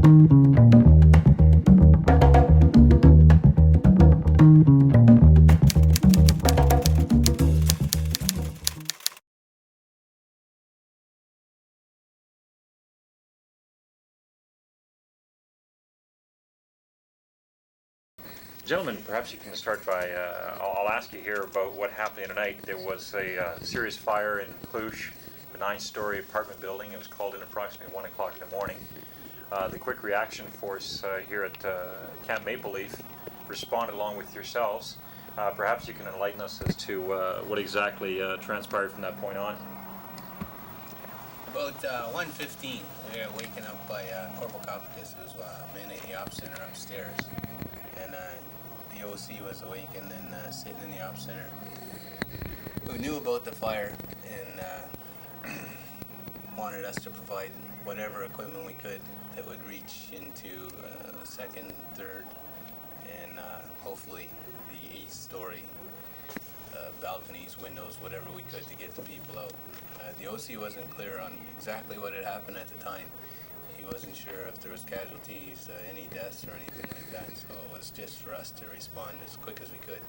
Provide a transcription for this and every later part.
Gentlemen, perhaps you can start by, I'll ask you here about what happened tonight. There was a serious fire in Klujc, a 9-story apartment building. It was called in approximately 1 o'clock in the morning. The quick reaction force here at Camp Maple Leaf responded along with yourselves. Perhaps you can enlighten us as to what exactly transpired from that point on. About 1:15, we got waken up by Corporal Kopicus, who was manning the ops center upstairs. And the OC was awakened and sitting in the ops center, who knew about the fire and wanted us to provide whatever equipment we could that would reach into second, third, and hopefully the 8th story balconies, windows, whatever we could to get the people out. The OC wasn't clear on exactly what had happened at the time. He wasn't sure if there was casualties, any deaths or anything like that, so it was just for us to respond as quick as we could.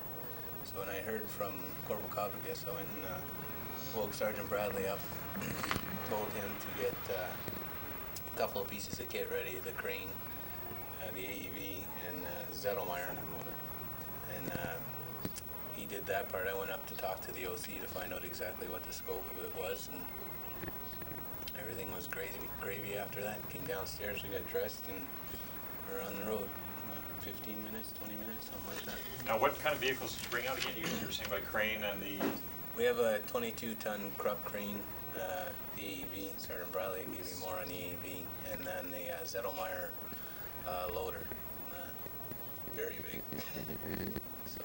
So when I heard from Corporal Kopicus, I went and woke Sergeant Bradley up, told him to get a couple of pieces of kit ready, the crane, the AEV, and Zettelmeyer. And he did that part. I went up to talk to the OC to find out exactly what the scope of it was, and everything was gravy after that. Came downstairs, we got dressed, and we were on the road. 15 minutes, 20 minutes, something like that. Now, what kind of vehicles did you bring out again? You were saying by crane and the... We have a 22-ton Krupp crane, the AEV. Sergeant Bradley will give you more on the AEV, and then the Zettelmeyer loader. Very big. So.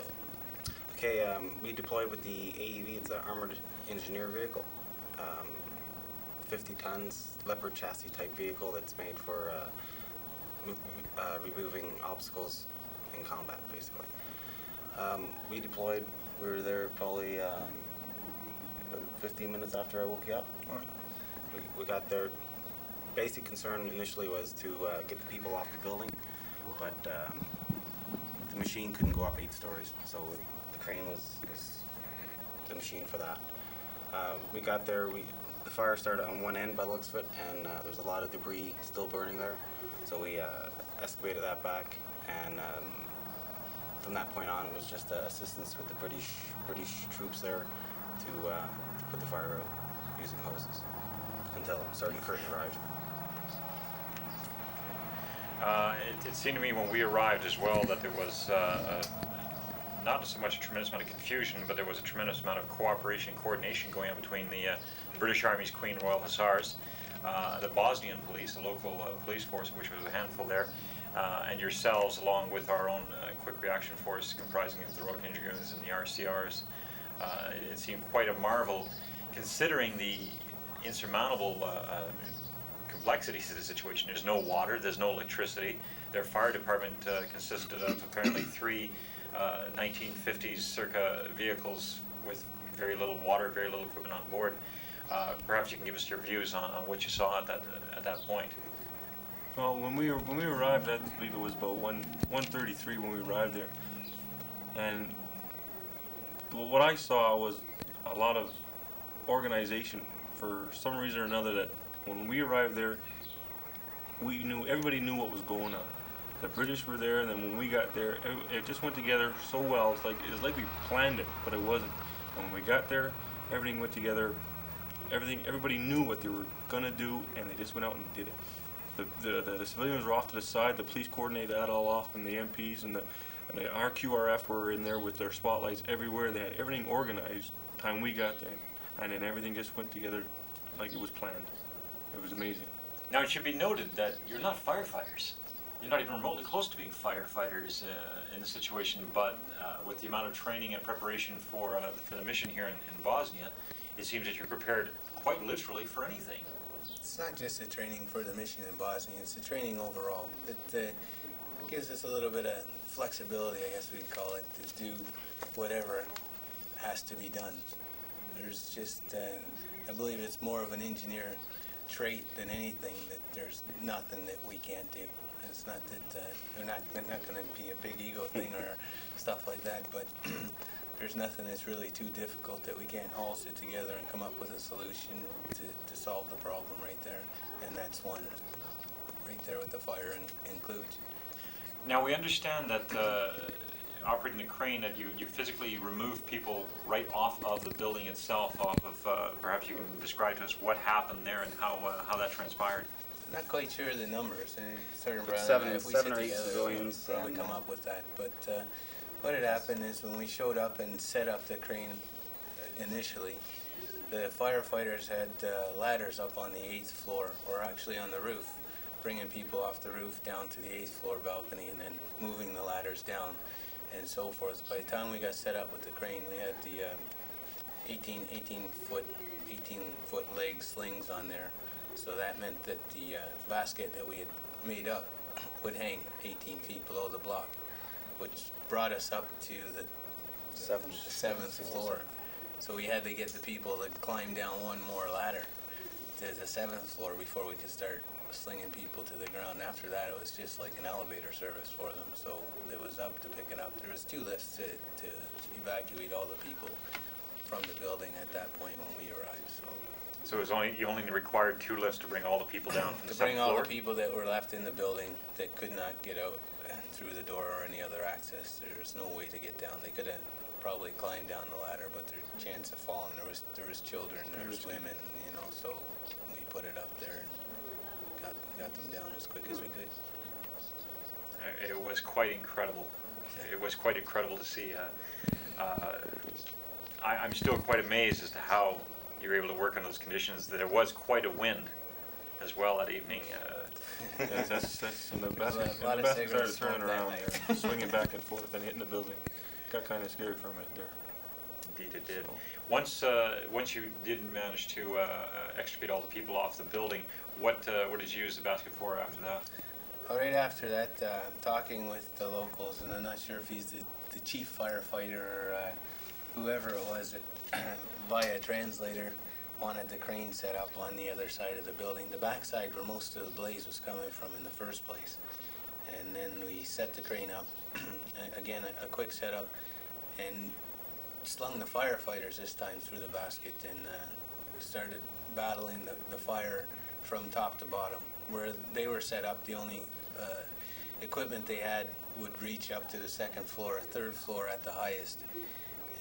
Okay, we deployed with the AEV. It's an armored engineer vehicle. 50 tons, leopard chassis type vehicle that's made for removing obstacles in combat, basically. We deployed, we were there probably 15 minutes after I woke you up. Right. We got there. Basic concern initially was to get the people off the building, but the machine couldn't go up 8 stories, so the crane was the machine for that. We got there, the fire started on one end by the looks of it, and there's a lot of debris still burning there. So we excavated that back, and from that point on, it was just assistance with the British troops there to put the fire out using hoses until Sergeant Curtin arrived. It seemed to me when we arrived as well that there was not so much a tremendous amount of confusion, but there was a tremendous amount of cooperation and coordination going on between the British Army's Queen Royal Hussars, the Bosnian police, the local police force, which was a handful there, and yourselves, along with our own quick reaction force comprising of the Royal Canadian Dragoons and the RCRs. It seemed quite a marvel, considering the insurmountable complexities of the situation. There's no water, there's no electricity. Their fire department consisted of apparently 3 1950s circa vehicles with very little water, very little equipment on board. Perhaps you can give us your views on what you saw at that point. Well, when we arrived, I believe it was about 1:33 when we arrived there, and what I saw was a lot of organization. For some reason or another, that when we arrived there, everybody knew what was going on. The British were there, and then when we got there, it just went together so well. It was like we planned it, but it wasn't. And when we got there, everything went together. Everybody knew what they were gonna do, and they just went out and did it. The civilians were off to the side. The police coordinated that all off, and the MPs and the RQRF were in there with their spotlights everywhere. They had everything organized. Time we got there, and then everything just went together like it was planned. It was amazing. Now, it should be noted that you're not firefighters. You're not even remotely close to being firefighters in the situation, but with the amount of training and preparation for the mission here in Bosnia, it seems that you're prepared quite literally for anything. It's not just the training for the mission in Bosnia, it's the training overall. It gives us a little bit of flexibility, I guess we'd call it, to do whatever has to be done. There's just, I believe it's more of an engineer trait than anything, that there's nothing that we can't do. It's not that we're not going to be a big ego thing or stuff like that, but there's nothing that's really too difficult that we can't all sit together and come up with a solution to solve the problem right there. And that's one right there with the fire in Klujc. Now we understand that operating a crane, that you physically remove people right off of the building itself, off of, perhaps you can describe to us what happened there and how that transpired. I'm not quite sure of the numbers, and certain But brother, if we sit seven or eight together, civilians, we'll probably and, come up with that. But what had happened is when we showed up and set up the crane initially, the firefighters had ladders up on the 8th floor, or actually on the roof, bringing people off the roof down to the 8th floor balcony and then moving the ladders down and so forth. By the time we got set up with the crane, we had the 18 foot leg slings on there. So that meant that the basket that we had made up would hang 18 feet below the block, which brought us up to the 7th floor. So we had to get the people to climb down one more ladder to the 7th floor before we could start slinging people to the ground. After that, it was just like an elevator service for them. So it was up to pick it up. There was 2 lifts to evacuate all the people from the building at that point when we arrived. So it was you only required 2 lifts to bring all the people down from the 7th To bring all floor? the people that were left in the building that could not get out through the door or any other access. There was no way to get down. They could have probably climbed down the ladder, but their chance of falling, there was children, there was women, you know, so we put it up there and got them down as quick as we could. It was quite incredible. It was quite incredible to see. I'm still quite amazed as to how you were able to work on those conditions. There was quite a wind as well that evening. Yeah, that's and the basket A lot of started cigarettes turning smoked that around night. there, swinging back and forth and hitting the building. Got kind of scary for a minute there. Indeed it did. So, Once you did manage to extricate all the people off the building, what did you use the basket for after that? Right after that, talking with the locals, and I'm not sure if he's the chief firefighter or whoever it was that via translator wanted the crane set up on the other side of the building, the backside where most of the blaze was coming from in the first place. And then we set the crane up, again a quick setup, and slung the firefighters this time through the basket and started battling the fire from top to bottom. Where they were set up, the only equipment they had would reach up to the 2nd floor, 3rd floor at the highest.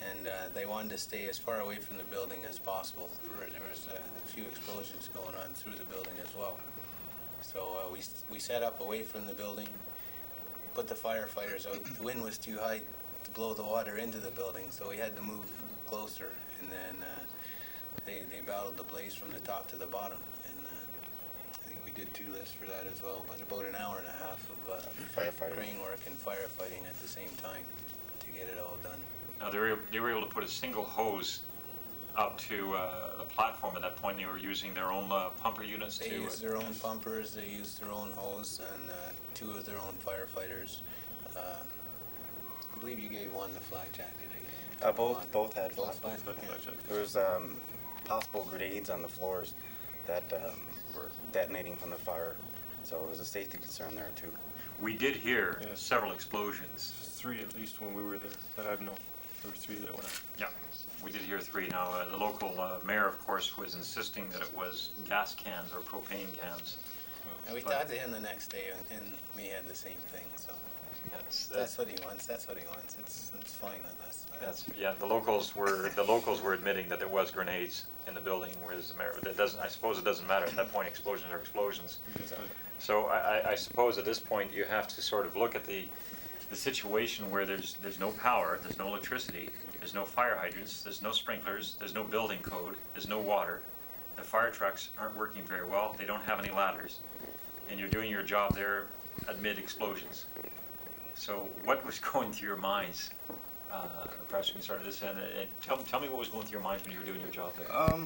And they wanted to stay as far away from the building as possible. There was a few explosions going on through the building as well. So we set up away from the building, put the firefighters out. The wind was too high to blow the water into the building, so we had to move closer. And then they battled the blaze from the top to the bottom. And I think we did 2 lifts for that as well, but about an hour and a half of Firefighting. crane work and firefighting at the same time to get it all done. Now they were able to put a single hose up to the platform at that point. They were using their own pumper units They to... used their own pumpers, they used their own hose, and 2 of their own firefighters. I believe you gave one the flak jacket. Both had Both flak. flak, yeah. There was possible grenades on the floors that were detonating from the fire, so it was a safety concern there too. We did hear Yeah. several explosions. 3 at least when we were there that I've known. There were 3 that went out. Yeah, we did hear 3. Now, the local mayor, of course, was insisting that it was gas cans or propane cans. And we talked to him the next day, and we had the same thing, so that's what he wants, that's what he wants. It's fine with us. Yeah, the locals were admitting that there was grenades in the building, whereas the mayor, I suppose it doesn't matter. At that point, explosions are explosions. So I suppose at this point, you have to sort of look at the situation where there's no power, there's no electricity, there's no fire hydrants, there's no sprinklers, there's no building code, there's no water. The fire trucks aren't working very well, they don't have any ladders, and you're doing your job there amid explosions. So what was going through your minds? Perhaps we can start at this end. Tell me what was going through your minds when you were doing your job there.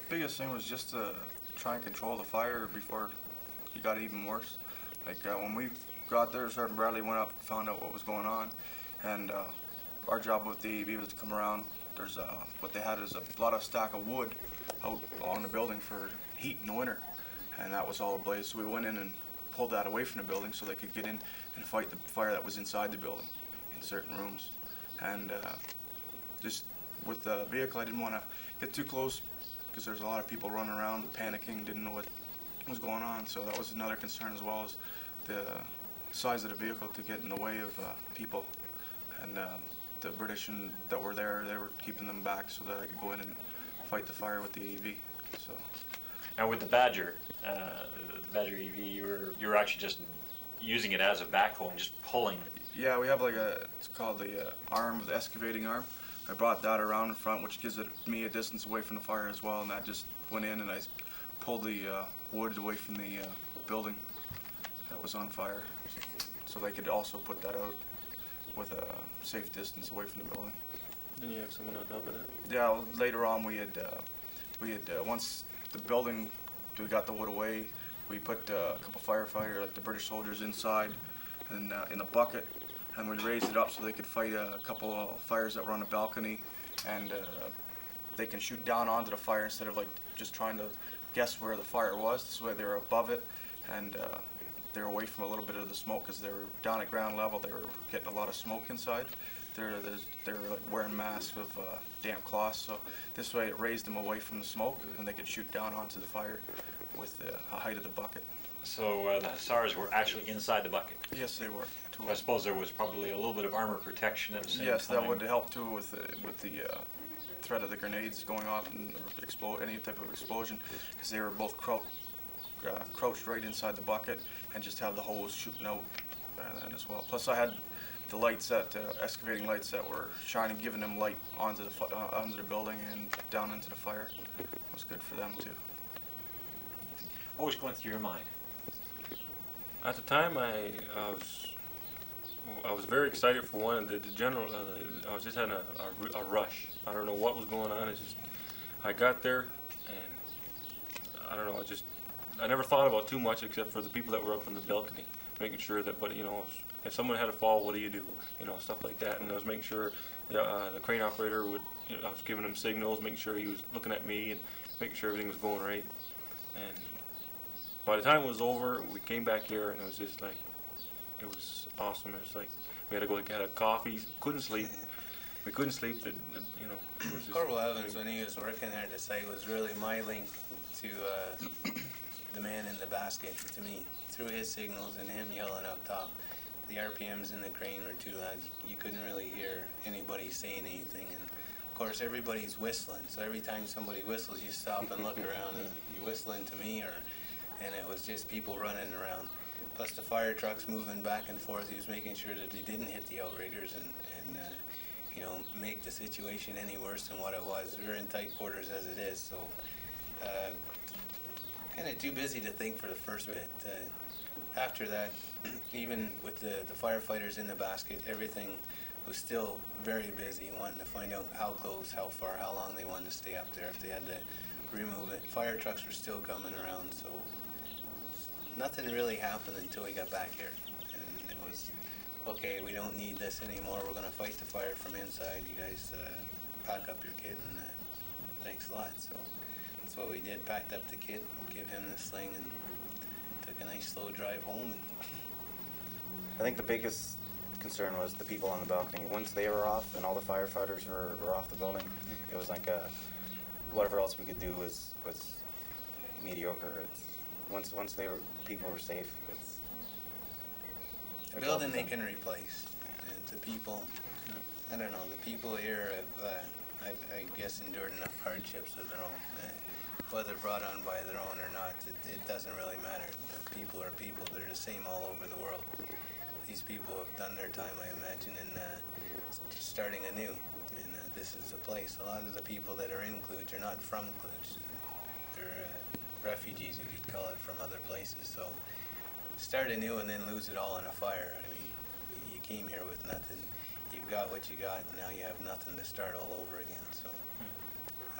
Biggest thing was just to try and control the fire before it got even worse. Like when we got there, Sergeant Bradley went up, found out what was going on, and our job with the AV was to come around. There's what they had is a lot of stack of wood out on the building for heat in the winter, and that was all ablaze. So we went in and pulled that away from the building so they could get in and fight the fire that was inside the building in certain rooms. And just with the vehicle, I didn't want to get too close because there's a lot of people running around panicking, didn't know what was going on. So that was another concern, as well as the size of the vehicle to get in the way of people. And the British that were there, they were keeping them back so that I could go in and fight the fire with the AV. So. Now with the Badger EV, you were actually just using it as a backhoe and just pulling. Yeah, we have like it's called the arm, the excavating arm. I brought that around in front, which gives me a distance away from the fire as well, and that just went in and I pulled the wood away from the building that was on fire, so they could also put that out with a safe distance away from the building. Then you have someone on top of that? Yeah, well, later on we had once the building, we got the wood away, we put a couple firefighters, like the British soldiers, inside and in a bucket, and we raised it up so they could fight a couple of fires that were on the balcony, and they can shoot down onto the fire instead of like just trying to guess where the fire was. This way they were above it, and they were away from a little bit of the smoke because they were down at ground level. They were getting a lot of smoke inside. They were like wearing masks with damp cloths, so this way it raised them away from the smoke, and they could shoot down onto the fire with the height of the bucket. So the hussars were actually inside the bucket. Yes, they were. I suppose there was probably a little bit of armor protection at the same Yes, time. that would help too with the threat of the grenades going off and any type of explosion, because they were both crouched right inside the bucket and just have the hose shooting out and as well. Plus I had the lights that excavating lights that were shining, giving them light onto the building and down into the fire. It was good for them too. What was going through your mind? At the time, I was very excited for one. The general, I was just having a rush. I don't know what was going on. It's just, I got there, and I don't know. I never thought about too much except for the people that were up on the balcony, making sure that, but you know, if someone had a fall, what do? You know, stuff like that. And I was making sure the crane operator would. I was giving him signals, making sure he was looking at me, and making sure everything was going right. And by the time it was over, we came back here, and it was just like, it was awesome. It was like we had to go get a coffee. Couldn't sleep. We couldn't sleep. That you know. It was just Corporal Evans, when he was working there at the site, was really my link to the man in the basket to me. Through his signals and him yelling up top, the RPMs in the crane were too loud. You couldn't really hear anybody saying anything. And of course, everybody's whistling. So every time somebody whistles, you stop and look around. And you whistling to me, and it was just people running around. Plus the fire trucks moving back and forth. He was making sure that they didn't hit the outriggers and you know, make the situation any worse than what it was. We were in tight quarters as it is, so kind of too busy to think for the first bit. After that, even with the firefighters in the basket, everything was still very busy, wanting to find out how close, how far, how long they wanted to stay up there, if they had to remove it. Fire trucks were still coming around, so nothing really happened until we got back here. And it was, okay, we don't need this anymore. We're going to fight the fire from inside. You guys pack up your kit, and thanks a lot. So that's what we did, packed up the kit, give him the sling, and took a nice slow drive home. And I think the biggest concern was the people on the balcony. Once they were off and all the firefighters were off the building, it was like whatever else we could do was mediocre. Once people were safe, the building they can replace. The people, I don't know, the people here have, I guess, endured enough hardships of their own. Whether brought on by their own or not, it doesn't really matter. The people are people. They're the same all over the world. These people have done their time, I imagine, in starting anew. And this is the place. A lot of the people that are in Klujc are not from Klujc. They're refugees, if you'd call it, from other places. So start anew and then lose it all in a fire. I mean, you came here with nothing. You've got what you got, and now you have nothing to start all over again. So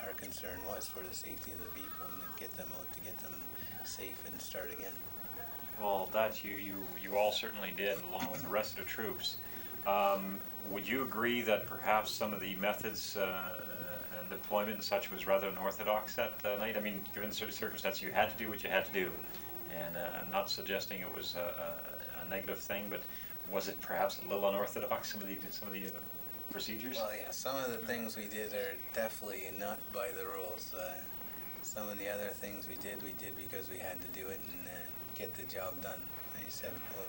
our concern was for the safety of the people and to get them out, to get them safe and start again. Well, that you all certainly did, along with the rest of the troops. Would you agree that perhaps some of the methods and deployment and such was rather unorthodox that night? I mean, given certain circumstances, you had to do what you had to do. And I'm not suggesting it was a negative thing, but was it perhaps a little unorthodox, some of the procedures? Well, yeah, some of the things we did are definitely not by the rules. Some of the other things we did because we had to do it and get the job done. They said, well,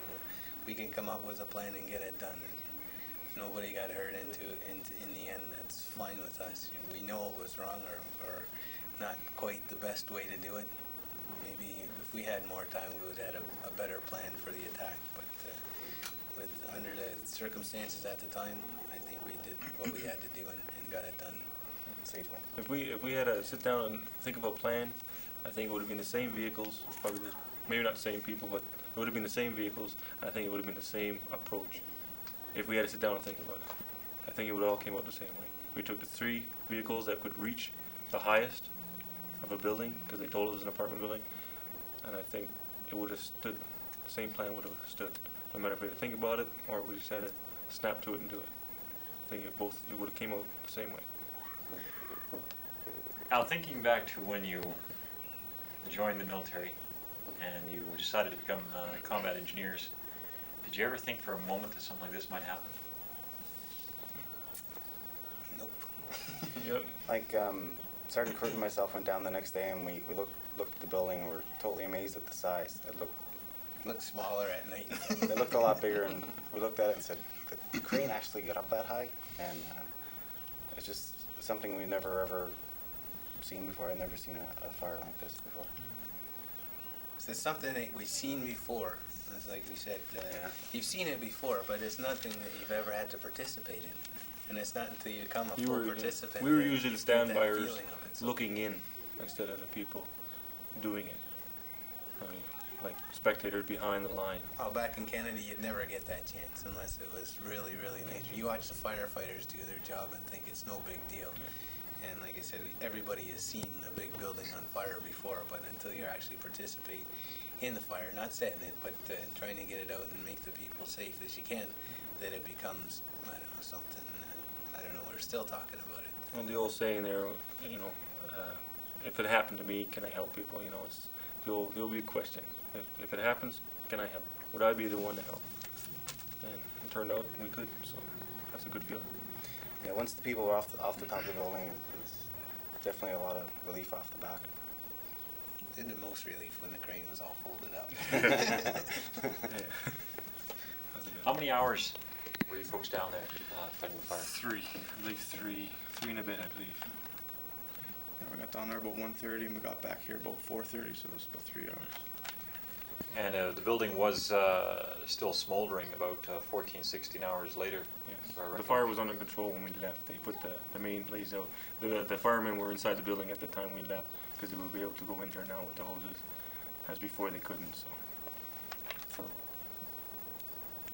we can come up with a plan and get it done. And if nobody got hurt in the end, that's fine with us. You know, we know it was wrong or not quite the best way to do it. Maybe if we had more time, we would have had a better plan for the attack. But under the circumstances at the time, I think we did what we had to do and got it done safely. If we had to sit down and think of a plan, I think it would have been the same vehicles, probably maybe not the same people, but it would have been the same vehicles. And I think it would have been the same approach. If we had to sit down and think about it, I think it would all came out the same way. We took the 3 vehicles that could reach the highest of a building, because they told us it was an apartment building, and I think it would have stood. The same plan would have stood, no matter if we had to think about it or we just had to snap to it and do it. I think it would have came out the same way. Al, thinking back to when you joined the military and you decided to become combat engineers, did you ever think for a moment that something like this might happen? Nope. Yep. Like, Sergeant Curtin and myself went down the next day and we looked at the building and were totally amazed at the size. It Looks smaller at night. it looked a lot bigger, and we looked at it and said, the crane actually got up that high, and it's just something we've never ever seen before. I've never seen a fire like this before. So it's something that we've seen before. It's like we said, you've seen it before, but it's nothing that you've ever had to participate in. And it's not until you become a full participant. We were that usually you the get that standbyers feeling of it. So looking in instead of the people doing it. I mean, like spectators behind the line. Oh, back in Canada, you'd never get that chance unless it was really, really major. You watch the firefighters do their job and think it's no big deal. And like I said, everybody has seen a big building on fire before, but until you actually participate in the fire, not setting it, but trying to get it out and make the people safe as you can, that it becomes, I don't know, something, I don't know, we're still talking about it. Well, the old saying there, you know, if it happened to me, can I help people? You know, it'll be a question. If it happens, can I help? Would I be the one to help? And it turned out we could, so that's a good feeling. Yeah, once the people were off the top of the building, it was definitely a lot of relief off the back. Did the most relief when the crane was all folded up. Yeah. How many hours were you folks down there fighting the fire? 3, I believe 3 and a bit, I believe. Yeah, we got down there about 1:30 and we got back here about 4:30, so it was about 3 hours. And the building was still smoldering about 14, 16 hours later. Yes. if I The recollect. fire was under control when we left. They put the main blaze out. The firemen were inside the building at the time we left because they would be able to go in there now with the hoses. As before they couldn't, so.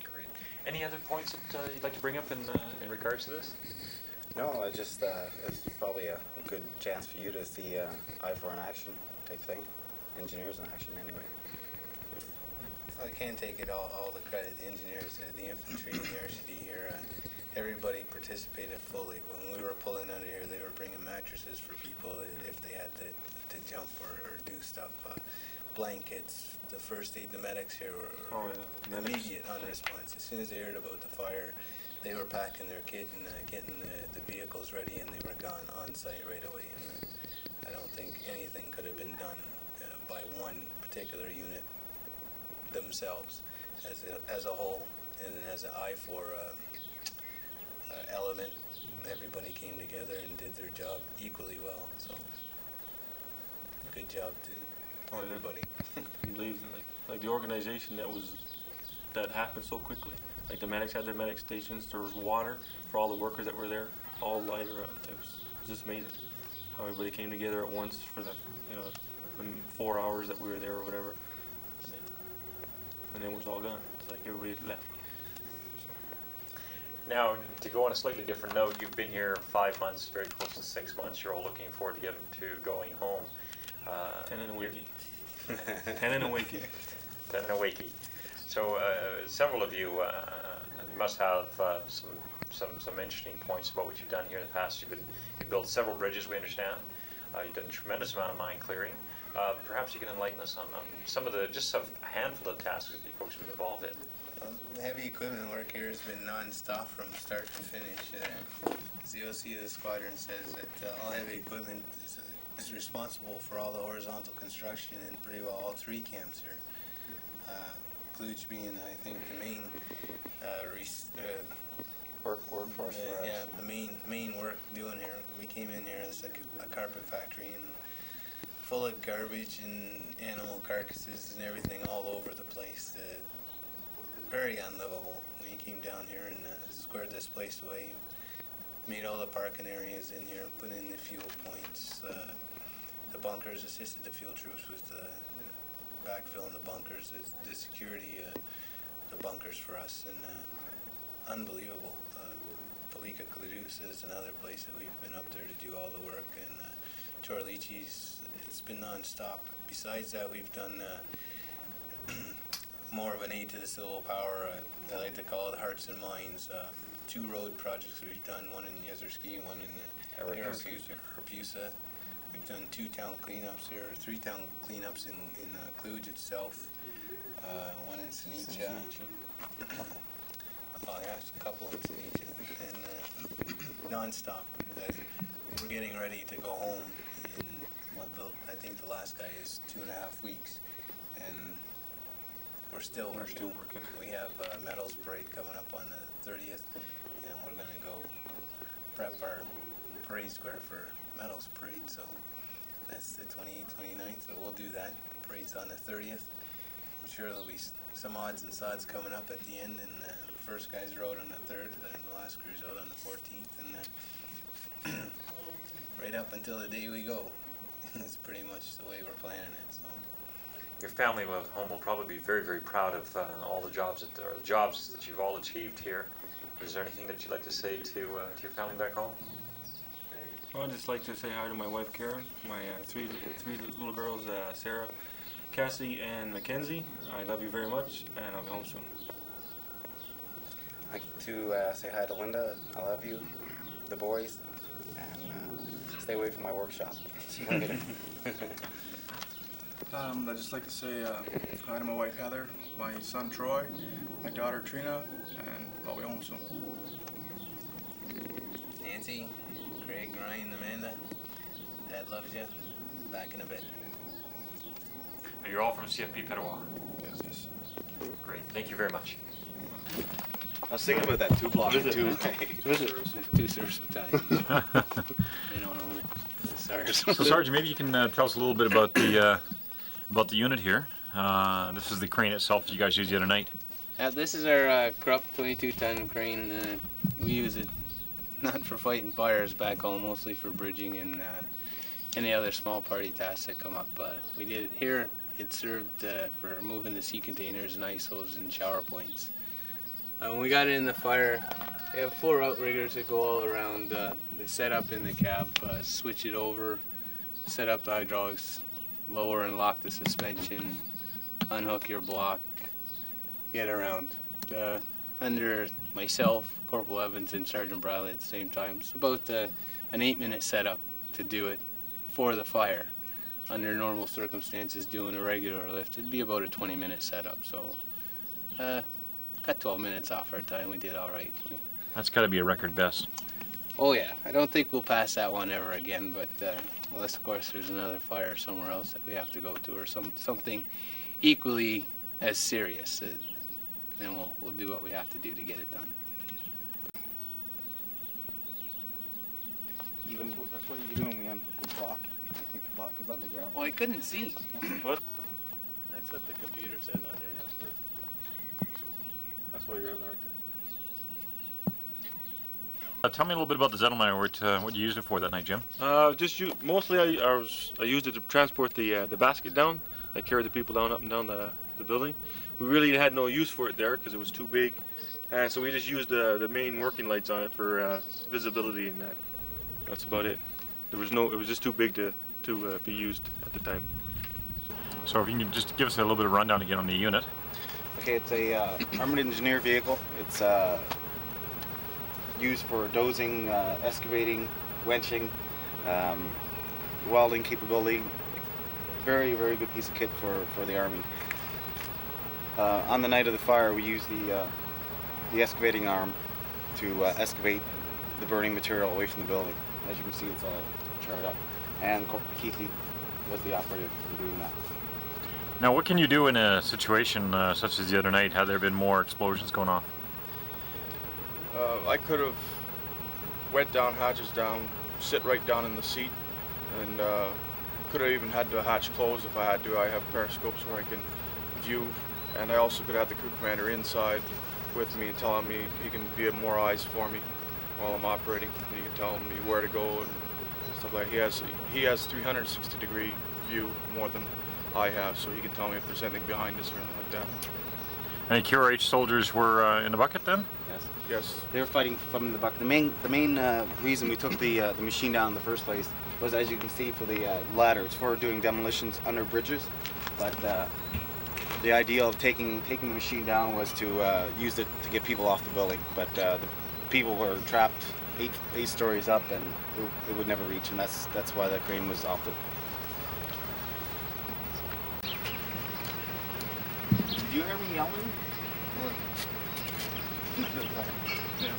Great. Any other points that you'd like to bring up in regards to this? No, I just it's probably a good chance for you to see IFOR in action type thing, engineers in action anyway. I can't take it all the credit. The engineers, the infantry, and the RCD here, everybody participated fully. When we were pulling out of here, they were bringing mattresses for people if they had to jump or do stuff. Blankets, the first aid, the medics here were immediate on response. As soon as they heard about the fire, they were packing their kit and getting the vehicles ready, and they were gone on site right away. And I don't think anything could have been done by one particular unit themselves as a whole, and as an IFOR element. Everybody came together and did their job equally well. So good job to everybody. I believe like the organization that happened so quickly. Like the medics had their medic stations. There was water for all the workers that were there, all light around. It was just amazing how everybody came together at once for the 4 hours that we were there or whatever, and then it was all gone. It's like everybody left. Now, to go on a slightly different note, you've been here 5 months, very close to 6 months. You're all looking forward to getting to going home. 10 and a wakey. 10 and a wakey. 10 and a wakey. So several of you must have some some interesting points about what you've done here in the past. You've built several bridges, we understand. You've done a tremendous amount of mine clearing. Perhaps you can enlighten us on some of just a handful of tasks that you folks have been involved in. Heavy equipment work here has been non-stop from start to finish. As the OC of the squadron says that all heavy equipment is responsible for all the horizontal construction in pretty well all three camps here. Klujc being, I think, the main Workforce for us. yeah, the main work doing here. We came in here as a carpet factory and full of garbage and animal carcasses and everything all over the place. Very unlivable. We came down here and squared this place away, made all the parking areas in here, put in the fuel points, the bunkers, assisted the field troops with backfilling the bunkers, the security, the bunkers for us, and unbelievable. Klujc is another place that we've been up there to do all the work, and Chorlichi's, it's been non-stop. Besides that, we've done more of an aid to the civil power, I like to call it hearts and minds. 2 road projects we've done, one in Yezerski, one in Rapusa. We've done 2 town cleanups here, 3 town cleanups in Klujc itself, one in Senicha. Oh yeah, a couple in Senicha, and non-stop. We're getting ready to go home in, I think the last guy is 2.5 weeks, and we're still working. We have Metals Parade coming up on the 30th, and we're going to go prep our parade square for Metals Parade. So that's the 28th, 29th, so we'll do that. Parade's on the 30th. I'm sure there'll be some odds and sods coming up at the end, and the first guys are out on the 3rd, and the last crew's out on the 14th, and right up until the day we go. It's pretty much the way we're planning it. So. Your family at home will probably be very, very proud of all the jobs that you've all achieved here. Is there anything that you'd like to say to your family back home? Well, I'd just like to say hi to my wife Karen, my three little girls, Sarah, Cassie, and Mackenzie. I love you very much, and I'll be home soon. I'd like to say hi to Linda. I love you, the boys, and stay away from my workshop. I'd just like to say hi to my wife Heather, my son Troy, my daughter Trina, and I'll be home soon. Nancy, Craig, Ryan, Amanda, Dad loves you. Back in a bit. You're all from CFP Petawa. Yes. Great. Thank you very much. I was thinking about that 2-block too. 2 serves of time. They don't own it. It's ours. So, Sergeant, maybe you can tell us a little bit about the unit here. This is the crane itself that you guys used the other night. This is our Krupp 22-ton crane. We use it not for fighting fires back home, mostly for bridging and any other small party tasks that come up. We did it here. It served for moving the sea containers and ISOs and shower points. When we got it in the fire, we have 4 outriggers that go all around the setup in the cab, switch it over, set up the hydraulics, lower and lock the suspension, unhook your block, get around. Under myself, Corporal Evans, and Sergeant Bradley at the same time, it's about an 8-minute setup to do it for the fire. Under normal circumstances, doing a regular lift, it'd be about a 20-minute setup. So, got 12 minutes off our time. We did all right. That's got to be a record best. Oh yeah, I don't think we'll pass that one ever again. But unless, of course, there's another fire somewhere else that we have to go to, or something equally as serious, then we'll do what we have to do to get it done. That's what you do when we unhook the block. I think the block goes on the ground. Well, I couldn't see. What? That's what the computer says on there now. That's why you're having a hard time. Tell me a little bit about the Zettelmeier, what you used it for that night, Jim. Mostly I used it to transport the basket down. I carried the people down up and down the building. We really had no use for it there because it was too big, and so we just used the main working lights on it for visibility and that. That's about it. It was just too big to be used at the time. So if you can just give us a little bit of rundown again on the unit. Okay, it's a armored engineer vehicle. It's used for dozing, excavating, wenching, welding capability. Very, very good piece of kit for the Army. On the night of the fire, we used the excavating arm to excavate the burning material away from the building. As you can see, it's all charred up. And Keithley was the operative in doing that. Now, what can you do in a situation such as the other night? Had there been more explosions going off? I could have went down, hatches down, sit right down in the seat, and could have even had the hatch closed if I had to. I have periscopes where I can view, and I also could have the crew commander inside with me, telling me he can be more eyes for me while I'm operating. He can tell me where to go and stuff like that. He has 360-degree view more than I have, so he can tell me if there's anything behind us or anything like that. Any QRH soldiers were in the bucket then? Yes. Yes. They were fighting from the bucket. The main reason we took the machine down in the first place was, as you can see, for the ladder. It's for doing demolitions under bridges, but the idea of taking the machine down was to use it to get people off the building. But the people were trapped 8 stories up, and it would never reach, and that's why the crane was opted. Did you hear me yelling? Yeah.